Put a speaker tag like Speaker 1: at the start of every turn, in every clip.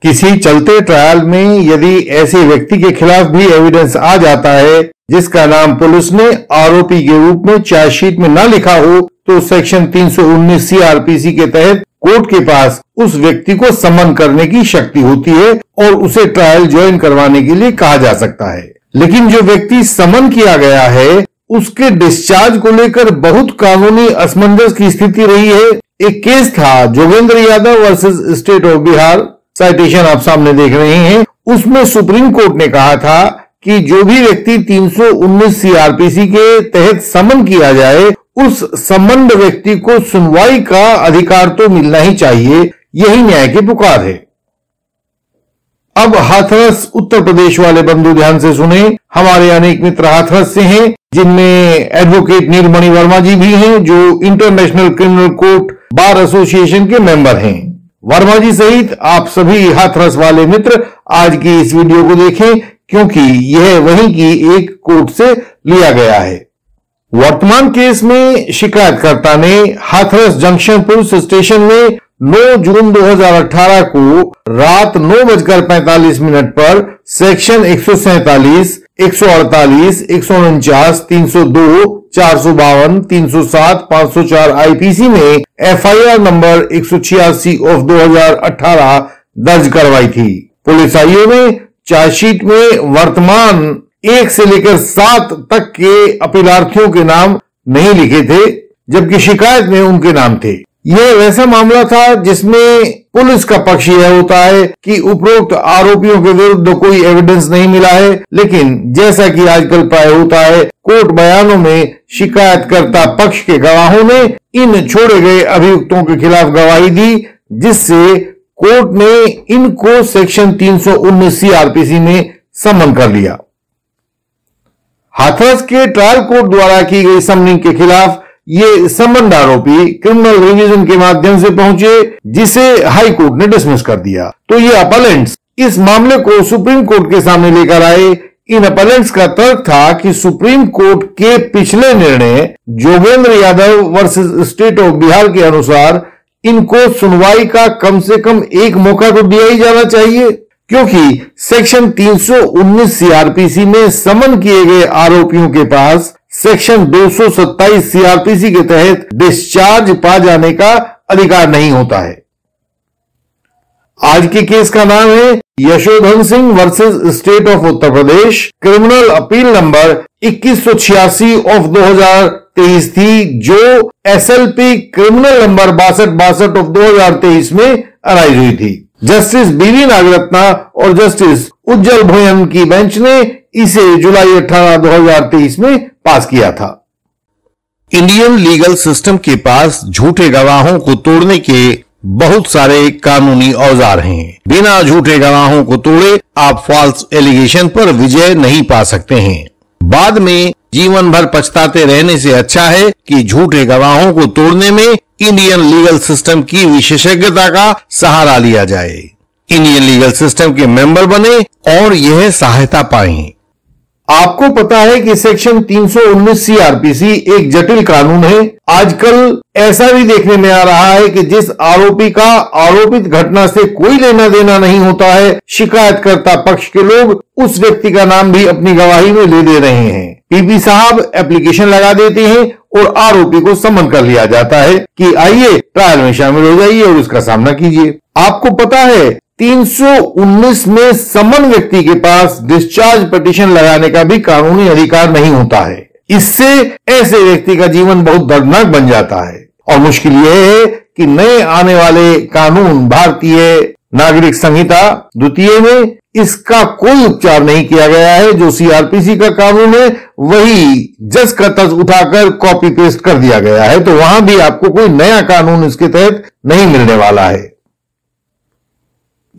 Speaker 1: किसी चलते ट्रायल में यदि ऐसे व्यक्ति के खिलाफ भी एविडेंस आ जाता है जिसका नाम पुलिस ने आरोपी के रूप में चार्जशीट में न लिखा हो, तो सेक्शन 319 सीआरपीसी के तहत कोर्ट के पास उस व्यक्ति को समन करने की शक्ति होती है और उसे ट्रायल ज्वाइन करवाने के लिए कहा जा सकता है। लेकिन जो व्यक्ति समन किया गया है उसके डिस्चार्ज को लेकर बहुत कानूनी असमंजस की स्थिति रही है। एक केस था Jogendra Yadav versus state of Bihar, citation आप सामने देख रहे हैं। उसमें सुप्रीम कोर्ट ने कहा था कि जो भी व्यक्ति 319 सीआरपीसी के तहत समन किया जाए उस संबंध व्यक्ति को सुनवाई का अधिकार तो मिलना ही चाहिए, यही न्याय की पुकार है। अब हाथरस उत्तर प्रदेश वाले बंधु ध्यान से सुने। हमारे अनेक मित्र हाथरस से हैं, जिनमें एडवोकेट नीलमणि वर्मा जी भी हैं जो international criminal court bar association के मेंबर हैं। वर्मा जी सहित आप सभी हाथरस वाले मित्र आज की इस वीडियो को देखें, क्योंकि यह वहीं की एक कोर्ट से लिया गया है। वर्तमान केस में शिकायतकर्ता ने हाथरस जंक्शन पुलिस स्टेशन में 9 जून 2018 को रात 9:45 पर सेक्शन 147, 148, 149, 302, 452, 307, 504 आईपीसी में एफआईआर नंबर 186 ऑफ 2018 दर्ज करवाई थी। पुलिस आईओ ने चार्जशीट में वर्तमान 1 से लेकर 7 तक के अपीलार्थियों के नाम नहीं लिखे थे, जबकि शिकायत में उनके नाम थे। यह वैसा मामला था जिसमें पुलिस का पक्ष यह होता है कि उपरोक्त आरोपियों के विरुद्ध कोई एविडेंस नहीं मिला है, लेकिन जैसा कि आजकल प्राय होता है, कोर्ट बयानों में शिकायतकर्ता पक्ष के गवाहों ने इन छोड़े गए अभियुक्तों के खिलाफ गवाही दी, जिससे कोर्ट ने इनको सेक्शन 319 सीआरपीसी में समन कर लिया। हाथरस के ट्रायल कोर्ट द्वारा की गई समनिंग के खिलाफ ये संबंध आरोपी क्रिमिनल रिवीजन के माध्यम से पहुंचे, जिसे हाई कोर्ट ने डिसमिस कर दिया। तो ये अपलेंट्स इस मामले को सुप्रीम कोर्ट के सामने लेकर आए। इन अपलेंट्स का तर्क था कि सुप्रीम कोर्ट के पिछले निर्णय Jogendra Yadav versus state of Bihar के अनुसार इनको सुनवाई का कम से कम एक मौका तो दिया ही जाना चाहिए, क्योंकि सेक्शन 319 सीआरपीसी में समन किए गए आरोपियों के पास सेक्शन 227 सीआरपीसी के तहत डिस्चार्ज पा जाने का अधिकार नहीं होता है। आज के केस का नाम है Yashodhan Singh versus state of Uttar Pradesh. Criminal appeal number 2186 of 2023 थी, जो एसएलपी क्रिमिनल नंबर 6262 ऑफ 2023 में अराइज हुई थी। जस्टिस बीवी नागरत्ना और जस्टिस उज्जवल भोयन की बेंच ने इसे जुलाई 18, 2023 में पास किया था।
Speaker 2: इंडियन लीगल सिस्टम के पास झूठे गवाहों को तोड़ने के बहुत सारे कानूनी औजार हैं। बिना झूठे गवाहों को तोड़े आप फॉल्स एलिगेशन पर विजय नहीं पा सकते हैं। बाद में जीवन भर पछताते रहने से अच्छा है कि झूठे गवाहों को तोड़ने में इंडियन लीगल सिस्टम की विशेषज्ञता का सहारा लिया जाए। इंडियन लीगल सिस्टम के मेंबर बने और यह सहायता पाएं।
Speaker 1: आपको पता है कि सेक्शन 319 सीआरपीसी एक जटिल कानून है। आजकल ऐसा भी देखने में आ रहा है कि जिस आरोपी का आरोपित घटना से कोई लेना देना नहीं होता है, शिकायतकर्ता पक्ष के लोग उस व्यक्ति का नाम भी अपनी गवाही में ले दे रहे हैं। पीपी साहब एप्लीकेशन लगा देते हैं और आरोपी को समन कर लिया जाता है कि आइए ट्रायल में शामिल हो जाइए और उसका सामना कीजिए। आपको पता है 319 में समन व्यक्ति के पास डिस्चार्ज पिटीशन लगाने का भी कानूनी अधिकार नहीं होता है। इससे ऐसे व्यक्ति का जीवन बहुत दर्दनाक बन जाता है। और मुश्किल यह है कि नए आने वाले कानून भारतीय नागरिक संहिता द्वितीय में इसका कोई उपचार नहीं किया गया है। जो सीआरपीसी का कानून है वही जस का तस उठाकर कॉपी पेस्ट कर दिया गया है, तो वहां भी आपको कोई नया कानून इसके तहत नहीं मिलने वाला है।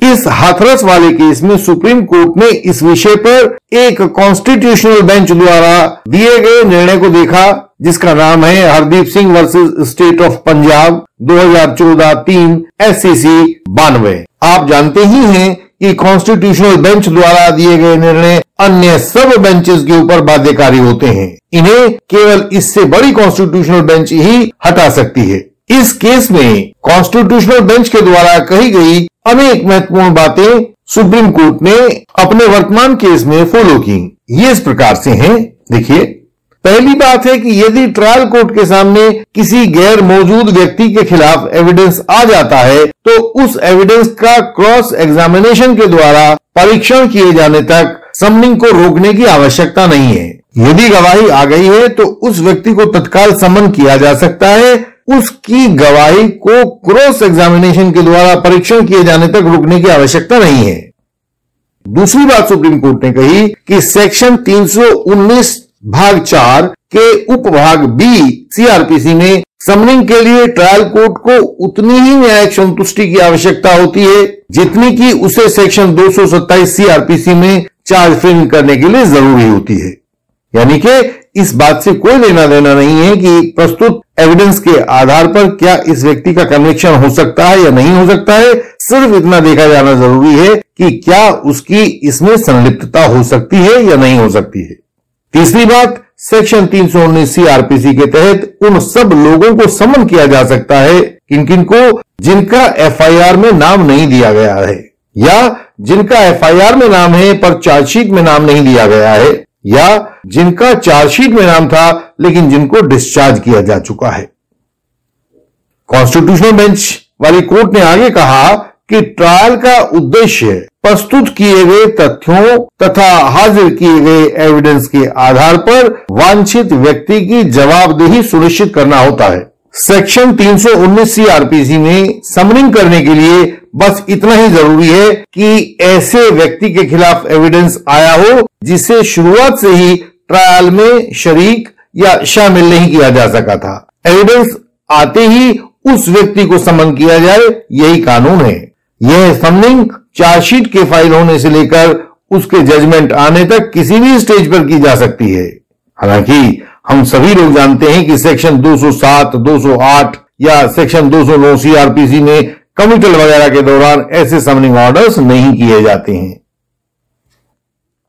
Speaker 1: इस हाथरस वाले केस में सुप्रीम कोर्ट ने इस विषय पर एक कॉन्स्टिट्यूशनल बेंच द्वारा दिए गए निर्णय को देखा, जिसका नाम है Hardeep Singh versus state of Punjab 2014-3 SCC 92। आप जानते ही हैं कि कॉन्स्टिट्यूशनल बेंच द्वारा दिए गए निर्णय अन्य सब बेंचेस के ऊपर बाध्यकारी होते हैं। इन्हें केवल इससे बड़ी कॉन्स्टिट्यूशनल बेंच ही हटा सकती है। इस केस में कॉन्स्टिट्यूशनल बेंच के द्वारा कही गई अनेक महत्वपूर्ण बातें सुप्रीम कोर्ट ने अपने वर्तमान केस में फॉलो की। ये इस प्रकार से हैं, देखिए। पहली बात है कि यदि ट्रायल कोर्ट के सामने किसी गैर मौजूद व्यक्ति के खिलाफ एविडेंस आ जाता है तो उस एविडेंस का क्रॉस एग्जामिनेशन के द्वारा परीक्षण किए जाने तक समनिंग को रोकने की आवश्यकता नहीं है। यदि गवाही आ गई है तो उस व्यक्ति को तत्काल समन किया जा सकता है, उसकी गवाही को क्रॉस एग्जामिनेशन के द्वारा परीक्षण किए जाने तक रोकने की आवश्यकता नहीं है। दूसरी बात सुप्रीम कोर्ट ने कही कि सेक्शन 319 भाग 4 के उपभाग बी सीआरपीसी में समनिंग के लिए ट्रायल कोर्ट को उतनी ही न्यायिक संतुष्टि की आवश्यकता होती है जितनी कि उसे सेक्शन 227 सीआरपीसी में चार्ज फ्रेम करने के लिए जरूरी होती है। यानी कि इस बात से कोई लेना देना नहीं है कि प्रस्तुत एविडेंस के आधार पर क्या इस व्यक्ति का कन्विक्शन हो सकता है या नहीं हो सकता है। सिर्फ इतना देखा जाना जरूरी है कि क्या उसकी इसमें संलिप्तता हो सकती है या नहीं हो सकती है। तीसरी बात, सेक्शन 319 सीआरपीसी के तहत उन सब लोगों को समन किया जा सकता है किन को जिनका एफआईआर में नाम नहीं दिया गया है या जिनका एफआईआर में नाम है पर चार्जशीट में नाम नहीं दिया गया है या जिनका चार्जशीट में नाम था लेकिन जिनको डिस्चार्ज किया जा चुका है। कॉन्स्टिट्यूशनल बेंच वाली कोर्ट ने आगे कहा कि ट्रायल का उद्देश्य प्रस्तुत किए गए तथ्यों तथा हाजिर किए गए एविडेंस के आधार पर वांछित व्यक्ति की जवाबदेही सुनिश्चित करना होता है। सेक्शन 319 सीआरपीसी में समनिंग करने के लिए बस इतना ही जरूरी है कि ऐसे व्यक्ति के खिलाफ एविडेंस आया हो जिसे शुरुआत से ही ट्रायल में शरीक या शामिल नहीं किया जा सका था। एविडेंस आते ही उस व्यक्ति को समन किया जाए, यही कानून है। यह समनिंग चार्जशीट के फाइल होने से लेकर उसके जजमेंट आने तक किसी भी स्टेज पर की जा सकती है। हालांकि हम सभी लोग जानते हैं कि सेक्शन 207, 208 या सेक्शन 209 सीआरपीसी में कमिटल वगैरह के दौरान ऐसे समनिंग ऑर्डर्स नहीं किए जाते हैं।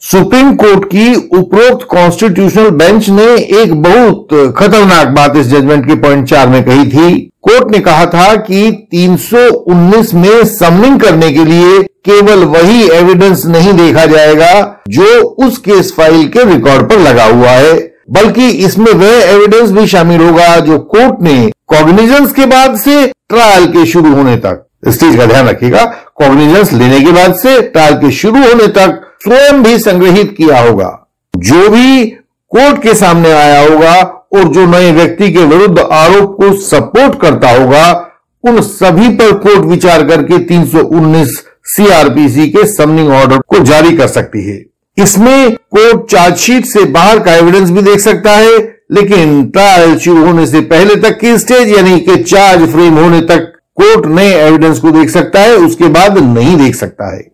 Speaker 1: सुप्रीम कोर्ट की उपरोक्त कॉन्स्टिट्यूशनल बेंच ने एक बहुत खतरनाक बात इस जजमेंट के पॉइंट 4 में कही थी। कोर्ट ने कहा था कि 319 में समनिंग करने के लिए केवल वही एविडेंस नहीं देखा जाएगा जो उस केस फाइल के रिकॉर्ड पर लगा हुआ है, बल्कि इसमें वह एविडेंस भी शामिल होगा जो कोर्ट ने कॉग्निजेंस के बाद से ट्रायल के शुरू होने तक, इस चीज का ध्यान रखिएगा, कॉग्निजेंस लेने के बाद से ट्रायल के शुरू होने तक स्वयं भी संग्रहित किया होगा। जो भी कोर्ट के सामने आया होगा और जो नए व्यक्ति के विरुद्ध आरोप को सपोर्ट करता होगा, उन सभी पर कोर्ट विचार करके 319 सीआरपीसी के समनिंग ऑर्डर को जारी कर सकती है। इसमें कोर्ट चार्जशीट से बाहर का एविडेंस भी देख सकता है, लेकिन ट्रायल शुरू होने से पहले तक की स्टेज यानी कि चार्ज फ्रेम होने तक कोर्ट नए एविडेंस को देख सकता है, उसके बाद नहीं देख सकता है।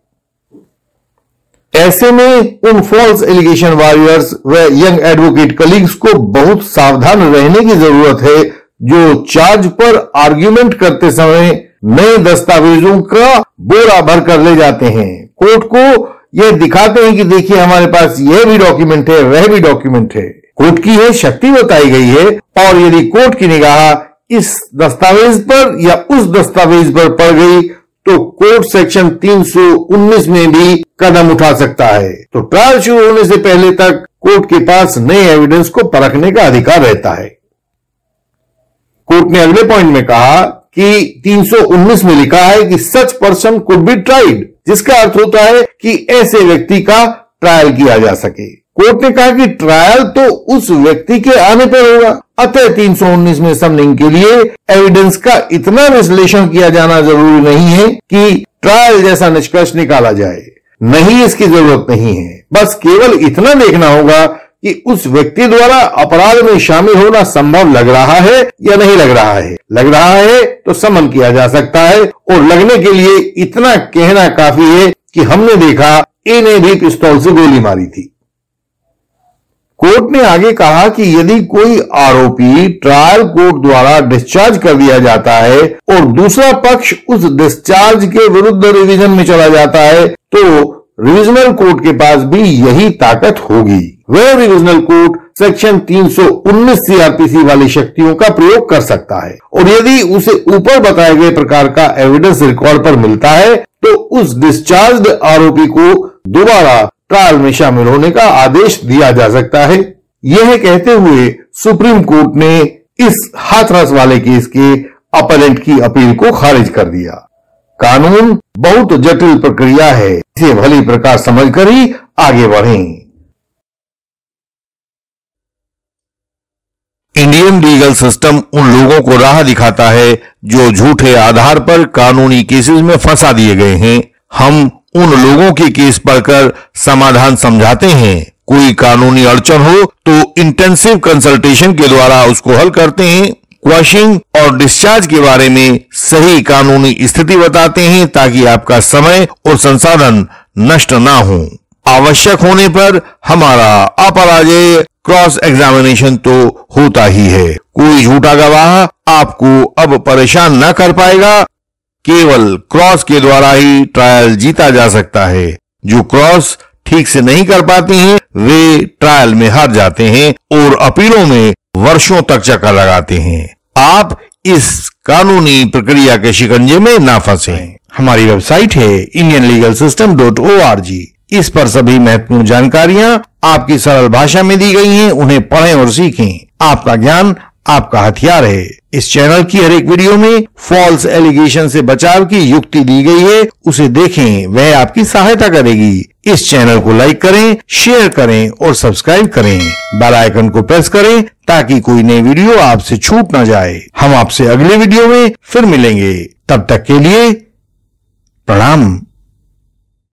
Speaker 1: ऐसे में उन फॉल्स एलिगेशन वॉरियर्स व यंग एडवोकेट कलीग्स को बहुत सावधान रहने की जरूरत है जो चार्ज पर आर्ग्यूमेंट करते समय नए दस्तावेजों का बोरा भर कर ले जाते हैं। कोर्ट को यह दिखाते हैं कि देखिए हमारे पास यह भी डॉक्यूमेंट है, वह भी डॉक्यूमेंट है। कोर्ट की यह शक्ति बताई गई है और यदि कोर्ट की निगाह इस दस्तावेज पर या उस दस्तावेज पर पड़ गई तो कोर्ट सेक्शन 319 में भी कदम उठा सकता है। तो ट्रायल शुरू होने से पहले तक कोर्ट के पास नए एविडेंस को परखने का अधिकार रहता है। कोर्ट ने अगले पॉइंट में कहा कि 319 में लिखा है कि such person could be tried, जिसका अर्थ होता है कि ऐसे व्यक्ति का ट्रायल किया जा सके। कोर्ट ने कहा कि ट्रायल तो उस व्यक्ति के आने पर होगा, अतः 319 में समनिंग के लिए एविडेंस का इतना विश्लेषण किया जाना जरूरी नहीं है कि ट्रायल जैसा निष्कर्ष निकाला जाए। नहीं, इसकी जरूरत नहीं है। बस केवल इतना देखना होगा कि उस व्यक्ति द्वारा अपराध में शामिल होना संभव लग रहा है या नहीं लग रहा है। लग रहा है तो समन किया जा सकता है और लगने के लिए इतना कहना काफी है कि हमने देखा ए ने भी पिस्तौल से गोली मारी थी। कोर्ट ने आगे कहा कि यदि कोई आरोपी ट्रायल कोर्ट द्वारा डिस्चार्ज कर दिया जाता है और दूसरा पक्ष उस डिस्चार्ज के विरुद्ध रिवीजन में चला जाता है तो रिविजनल कोर्ट के पास भी यही ताकत होगी। वह रिविजनल कोर्ट सेक्शन 319 सीआरपीसी वाली शक्तियों का प्रयोग कर सकता है और यदि उसे ऊपर बताए गए प्रकार का एविडेंस रिकॉर्ड पर मिलता है तो उस डिस्चार्ज्ड आरोपी को दोबारा ट्रायल में शामिल होने का आदेश दिया जा सकता है। यह कहते हुए सुप्रीम कोर्ट ने इस हाथरस वाले केस के अपीलेंट की अपील को खारिज कर दिया। कानून बहुत जटिल प्रक्रिया है, इसे भली प्रकार समझकर ही आगे बढ़ें।
Speaker 2: इंडियन लीगल सिस्टम उन लोगों को राह दिखाता है जो झूठे आधार पर कानूनी केसेस में फंसा दिए गए हैं। हम उन लोगों के केस पढ़कर समाधान समझाते हैं। कोई कानूनी अड़चन हो तो इंटेंसिव कंसल्टेशन के द्वारा उसको हल करते हैं। क्वॉशिंग और डिस्चार्ज के बारे में सही कानूनी स्थिति बताते हैं ताकि आपका समय और संसाधन नष्ट ना हो। आवश्यक होने पर हमारा अपराजेय क्रॉस एग्जामिनेशन तो होता ही है। कोई झूठा गवाह आपको अब परेशान न कर पाएगा। केवल क्रॉस के द्वारा ही ट्रायल जीता जा सकता है। जो क्रॉस ठीक से नहीं कर पाते हैं वे ट्रायल में हार जाते हैं और अपीलों में वर्षों तक चक्कर लगाते हैं। आप इस कानूनी प्रक्रिया के शिकंजे में ना फंसें।
Speaker 1: हमारी वेबसाइट है indianlegalsystem.org। इस पर सभी महत्वपूर्ण जानकारियां आपकी सरल भाषा में दी गई हैं। उन्हें पढ़ें और सीखें। आपका ज्ञान आपका हथियार है। इस चैनल की हर एक वीडियो में फॉल्स एलिगेशन से बचाव की युक्ति दी गई है, उसे देखें, वह आपकी सहायता करेगी। इस चैनल को लाइक करें, शेयर करें और सब्सक्राइब करें। बेल आइकन को प्रेस करें ताकि कोई नई वीडियो आपसे छूट न जाए। हम आपसे अगले वीडियो में फिर मिलेंगे। तब तक के लिए प्रणाम।